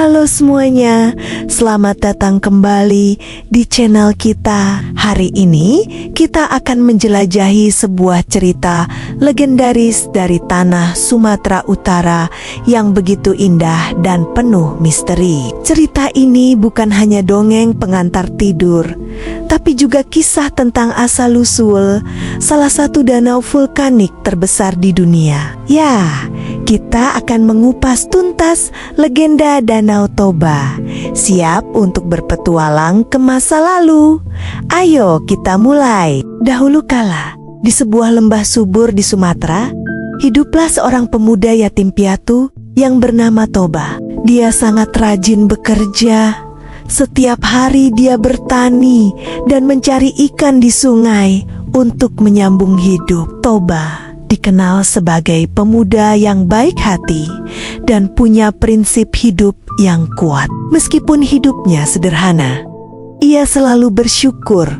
Halo semuanya, selamat datang kembali di channel kita. Hari ini kita akan menjelajahi sebuah cerita legendaris dari tanah Sumatera Utara yang begitu indah dan penuh misteri. Cerita ini bukan hanya dongeng pengantar tidur, tapi juga kisah tentang asal-usul salah satu danau vulkanik terbesar di dunia. Ya, kita akan mengupas tuntas legenda Danau Toba. Siap untuk berpetualang ke masa lalu? Ayo kita mulai. Dahulu kala, di sebuah lembah subur di Sumatera, hiduplah seorang pemuda yatim piatu yang bernama Toba. Dia sangat rajin bekerja. Setiap hari dia bertani dan mencari ikan di sungai untuk menyambung hidup. Toba dikenal sebagai pemuda yang baik hati dan punya prinsip hidup yang kuat. Meskipun hidupnya sederhana, ia selalu bersyukur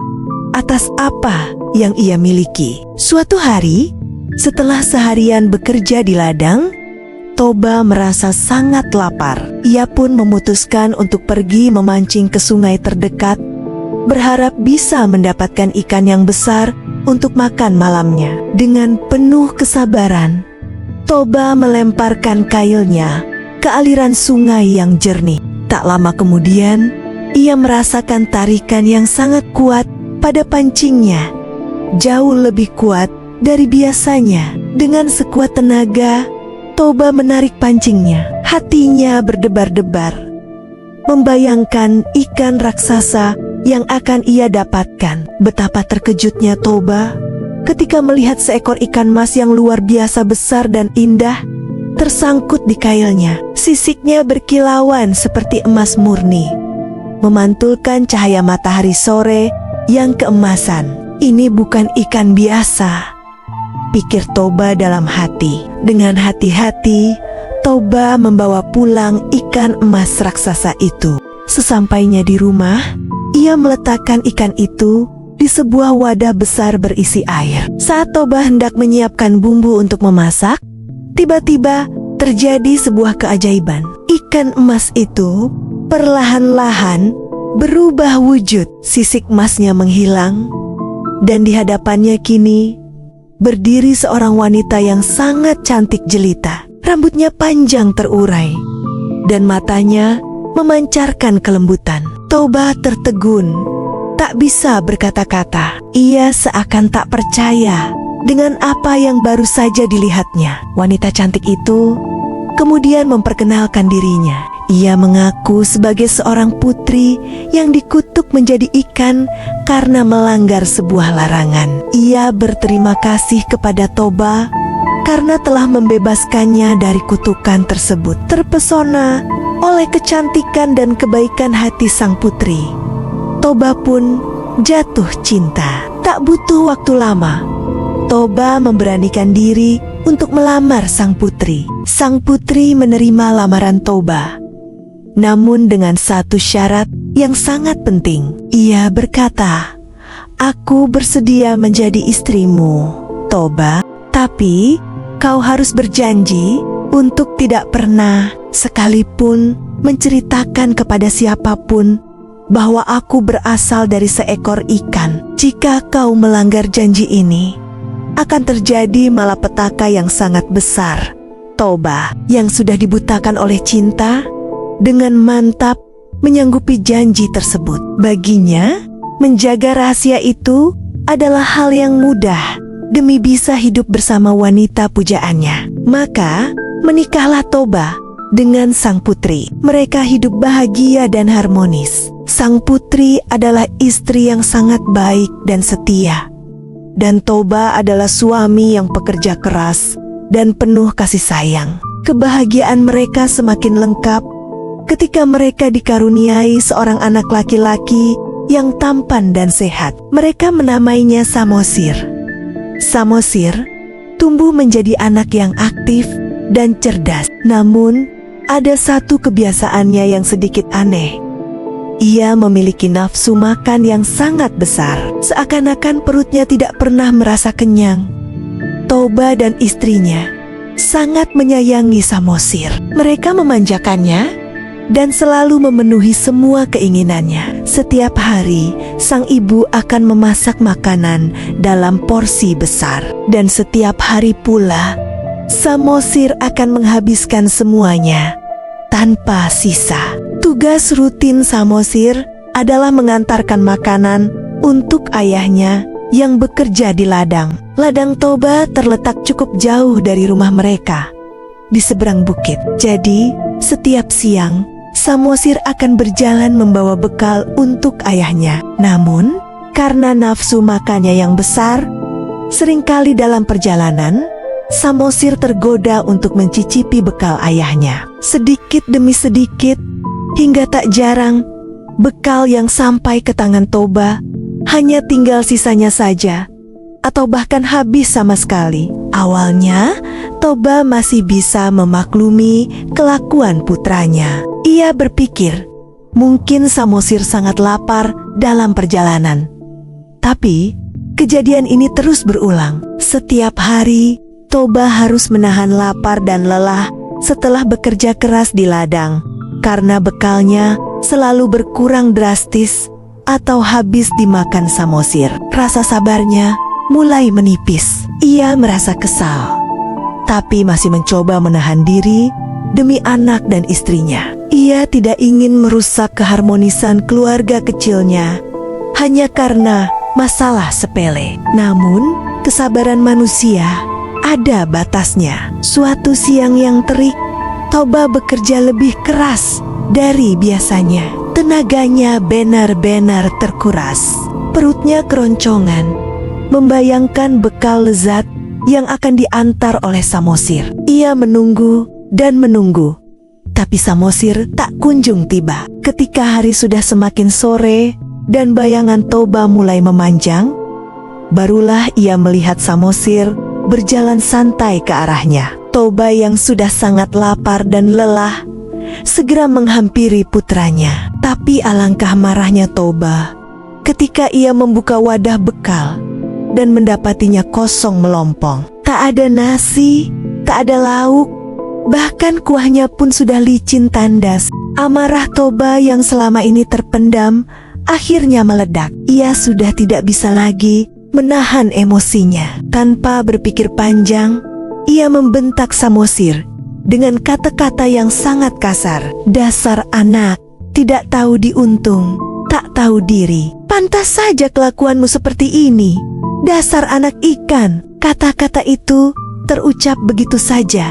atas apa yang ia miliki. Suatu hari, setelah seharian bekerja di ladang, Toba merasa sangat lapar. Ia pun memutuskan untuk pergi memancing ke sungai terdekat, berharap bisa mendapatkan ikan yang besar untuk makan malamnya. Dengan penuh kesabaran, Toba melemparkan kailnya ke aliran sungai yang jernih. Tak lama kemudian, ia merasakan tarikan yang sangat kuat pada pancingnya, jauh lebih kuat dari biasanya. Dengan sekuat tenaga, Toba menarik pancingnya. Hatinya berdebar-debar, membayangkan ikan raksasa yang akan ia dapatkan. Betapa terkejutnya Toba ketika melihat seekor ikan mas yang luar biasa besar dan indah tersangkut di kailnya. Sisiknya berkilauan seperti emas murni, memantulkan cahaya matahari sore yang keemasan. Ini bukan ikan biasa, pikir Toba dalam hati. Dengan hati-hati, Toba membawa pulang ikan emas raksasa itu. Sesampainya di rumah, ia meletakkan ikan itu di sebuah wadah besar berisi air. Saat Toba hendak menyiapkan bumbu untuk memasak, tiba-tiba terjadi sebuah keajaiban. Ikan emas itu perlahan-lahan berubah wujud. Sisik emasnya menghilang, dan di hadapannya kini berdiri seorang wanita yang sangat cantik jelita. Rambutnya panjang terurai, dan matanya memancarkan kelembutan. Toba tertegun, tak bisa berkata-kata. Ia seakan tak percaya dengan apa yang baru saja dilihatnya. Wanita cantik itu kemudian memperkenalkan dirinya. Ia mengaku sebagai seorang putri yang dikutuk menjadi ikan karena melanggar sebuah larangan. Ia berterima kasih kepada Toba karena telah membebaskannya dari kutukan tersebut. Terpesona oleh kecantikan dan kebaikan hati sang putri, Toba pun jatuh cinta. Tak butuh waktu lama, Toba memberanikan diri untuk melamar sang putri. Sang putri menerima lamaran Toba, namun dengan satu syarat yang sangat penting. Ia berkata, "Aku bersedia menjadi istrimu, Toba, tapi kau harus berjanji untuk tidak pernah sekalipun menceritakan kepada siapapun bahwa aku berasal dari seekor ikan. Jika kau melanggar janji ini, akan terjadi malapetaka yang sangat besar." Toba yang sudah dibutakan oleh cinta, dengan mantap menyanggupi janji tersebut. Baginya, menjaga rahasia itu adalah hal yang mudah demi bisa hidup bersama wanita pujaannya. Maka menikahlah Toba dengan sang putri. Mereka hidup bahagia dan harmonis. Sang putri adalah istri yang sangat baik dan setia, dan Toba adalah suami yang pekerja keras dan penuh kasih sayang. Kebahagiaan mereka semakin lengkap ketika mereka dikaruniai seorang anak laki-laki yang tampan dan sehat. Mereka menamainya Samosir. Samosir tumbuh menjadi anak yang aktif dan cerdas. Namun, ada satu kebiasaannya yang sedikit aneh. Ia memiliki nafsu makan yang sangat besar. Seakan-akan perutnya tidak pernah merasa kenyang. Toba dan istrinya sangat menyayangi Samosir. Mereka memanjakannya dan selalu memenuhi semua keinginannya. Setiap hari, sang ibu akan memasak makanan dalam porsi besar. Dan setiap hari pula, Samosir akan menghabiskan semuanya tanpa sisa. Tugas rutin Samosir adalah mengantarkan makanan untuk ayahnya yang bekerja di ladang. Ladang Toba terletak cukup jauh dari rumah mereka, di seberang bukit. Jadi, setiap siang, Samosir akan berjalan membawa bekal untuk ayahnya. Namun, karena nafsu makannya yang besar, seringkali dalam perjalanan, Samosir tergoda untuk mencicipi bekal ayahnya. Sedikit demi sedikit, hingga tak jarang, bekal yang sampai ke tangan Toba hanya tinggal sisanya saja, atau bahkan habis sama sekali. Awalnya, Toba masih bisa memaklumi kelakuan putranya. Ia berpikir, mungkin Samosir sangat lapar dalam perjalanan. Tapi, kejadian ini terus berulang. Setiap hari, Toba harus menahan lapar dan lelah setelah bekerja keras di ladang, karena bekalnya selalu berkurang drastis atau habis dimakan Samosir. Rasa sabarnya mulai menipis. Ia merasa kesal, tapi masih mencoba menahan diri demi anak dan istrinya. Ia tidak ingin merusak keharmonisan keluarga kecilnya hanya karena masalah sepele. Namun, kesabaran manusia ada batasnya. Suatu siang yang terik, Toba bekerja lebih keras dari biasanya. Tenaganya benar-benar terkuras. Perutnya keroncongan, membayangkan bekal lezat yang akan diantar oleh Samosir. Ia menunggu dan menunggu, tapi Samosir tak kunjung tiba. Ketika hari sudah semakin sore dan bayangan Toba mulai memanjang, barulah ia melihat Samosir berjalan santai ke arahnya. Toba yang sudah sangat lapar dan lelah segera menghampiri putranya. Tapi alangkah marahnya Toba ketika ia membuka wadah bekal dan mendapatinya kosong melompong. Tak ada nasi, tak ada lauk, bahkan kuahnya pun sudah licin tandas. Amarah Toba yang selama ini terpendam akhirnya meledak. Ia sudah tidak bisa lagi menahan emosinya. Tanpa berpikir panjang, ia membentak Samosir dengan kata-kata yang sangat kasar. Dasar anak, tidak tahu diuntung, tak tahu diri. Pantas saja kelakuanmu seperti ini. Dasar anak ikan. Kata-kata itu terucap begitu saja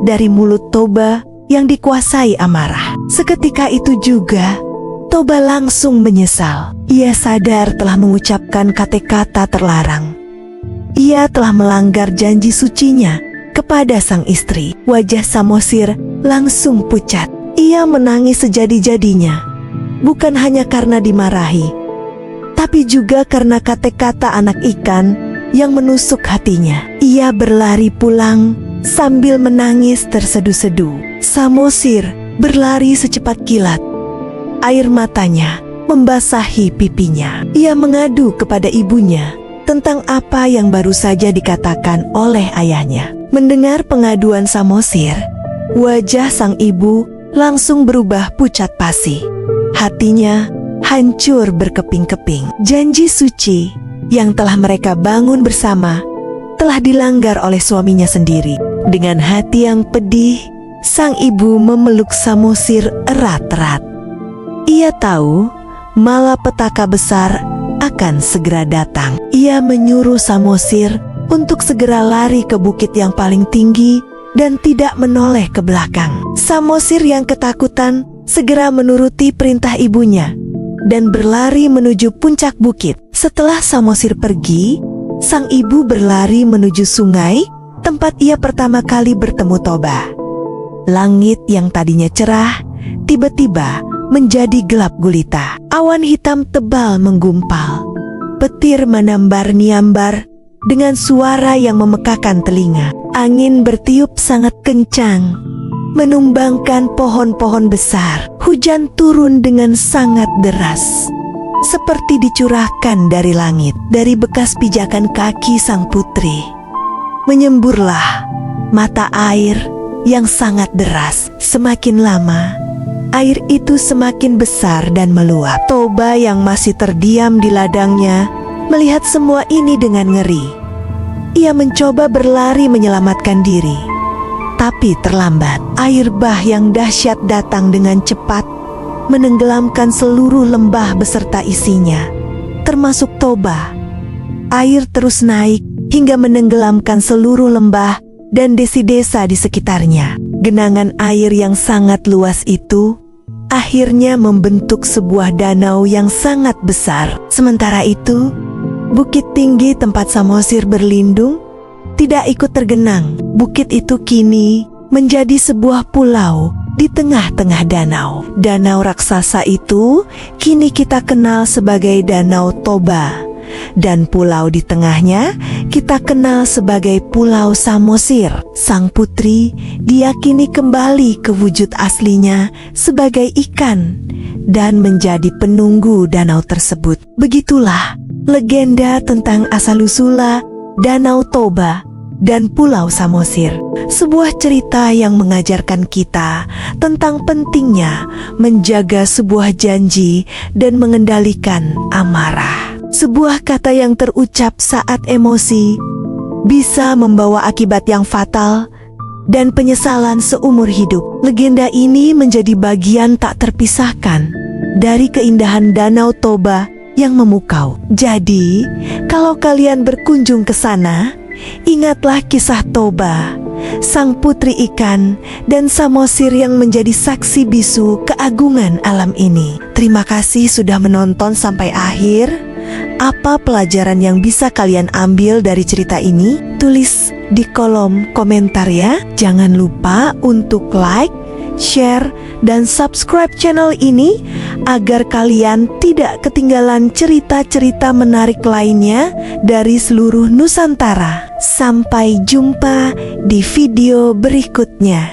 dari mulut Toba yang dikuasai amarah. Seketika itu juga, Toba langsung menyesal. Ia sadar telah mengucapkan kata-kata terlarang. Ia telah melanggar janji sucinya kepada sang istri. Wajah Samosir langsung pucat. Ia menangis sejadi-jadinya, bukan hanya karena dimarahi, tapi juga karena kata-kata anak ikan yang menusuk hatinya. Ia berlari pulang sambil menangis terseduh-seduh. Samosir berlari secepat kilat. Air matanya membasahi pipinya. Ia mengadu kepada ibunya tentang apa yang baru saja dikatakan oleh ayahnya. Mendengar pengaduan Samosir, wajah sang ibu langsung berubah pucat pasi. Hatinya hancur berkeping-keping. Janji suci yang telah mereka bangun bersama telah dilanggar oleh suaminya sendiri. Dengan hati yang pedih, sang ibu memeluk Samosir erat-erat. Ia tahu malapetaka besar akan segera datang. Ia menyuruh Samosir untuk segera lari ke bukit yang paling tinggi dan tidak menoleh ke belakang. Samosir yang ketakutan segera menuruti perintah ibunya dan berlari menuju puncak bukit. Setelah Samosir pergi, sang ibu berlari menuju sungai tempat ia pertama kali bertemu Toba. Langit yang tadinya cerah tiba-tiba menjadi gelap gulita. Awan hitam tebal menggumpal. Petir menambar-niambar dengan suara yang memekakan telinga. Angin bertiup sangat kencang, menumbangkan pohon-pohon besar. Hujan turun dengan sangat deras, seperti dicurahkan dari langit. Dari bekas pijakan kaki sang putri menyemburlah mata air yang sangat deras. Semakin lama, air itu semakin besar dan meluap. Toba yang masih terdiam di ladangnya melihat semua ini dengan ngeri. Ia mencoba berlari menyelamatkan diri, tapi terlambat. Air bah yang dahsyat datang dengan cepat, menenggelamkan seluruh lembah beserta isinya, termasuk Toba. Air terus naik hingga menenggelamkan seluruh lembah dan desa-desa di sekitarnya. Genangan air yang sangat luas itu akhirnya membentuk sebuah danau yang sangat besar. Sementara itu, bukit tinggi tempat Samosir berlindung tidak ikut tergenang. Bukit itu kini menjadi sebuah pulau di tengah-tengah danau. Danau raksasa itu kini kita kenal sebagai Danau Toba. Dan pulau di tengahnya kita kenal sebagai Pulau Samosir. Sang putri diyakini kembali ke wujud aslinya sebagai ikan dan menjadi penunggu danau tersebut. Begitulah legenda tentang asal-usula Danau Toba dan Pulau Samosir. Sebuah cerita yang mengajarkan kita tentang pentingnya menjaga sebuah janji dan mengendalikan amarah. Sebuah kata yang terucap saat emosi bisa membawa akibat yang fatal dan penyesalan seumur hidup. Legenda ini menjadi bagian tak terpisahkan dari keindahan Danau Toba yang memukau. Jadi, kalau kalian berkunjung ke sana, ingatlah kisah Toba, sang putri ikan, dan Samosir yang menjadi saksi bisu keagungan alam ini. Terima kasih sudah menonton sampai akhir. Apa pelajaran yang bisa kalian ambil dari cerita ini? Tulis di kolom komentar ya. Jangan lupa untuk like, share, dan subscribe channel ini agar kalian tidak ketinggalan cerita-cerita menarik lainnya dari seluruh Nusantara. Sampai jumpa di video berikutnya.